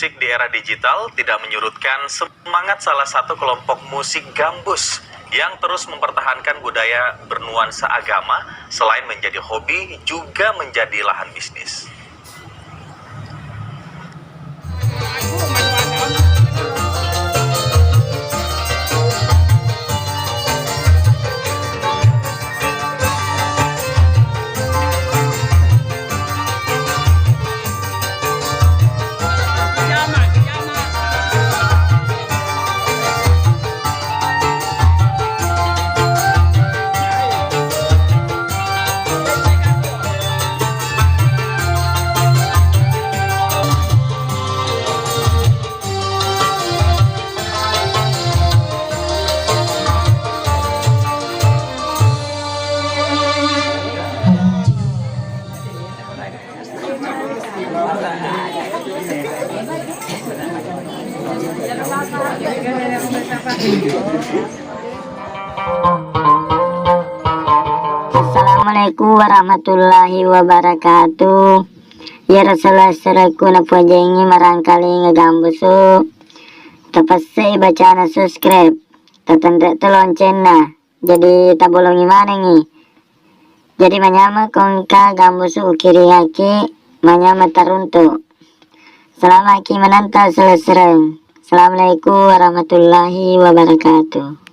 musik di era digital tidak menyurutkan semangat salah satu kelompok musik gambus yang terus mempertahankan budaya bernuansa agama. Selain menjadi hobi, juga menjadi lahan bisnis. Assalamualaikum warahmatullahi wabarakatuh. Ya Rasulullah seraku napuajengi marangkali ngegambusu. Tapasai bacaan subscribe. Tatandek lonceng nah. Jadi tabolongi mana nih? Jadi manyama kongka gambusu ukiri haki manyama taruntu. Selama ki menanta selesai. Assalamualaikum warahmatullahi wabarakatuh.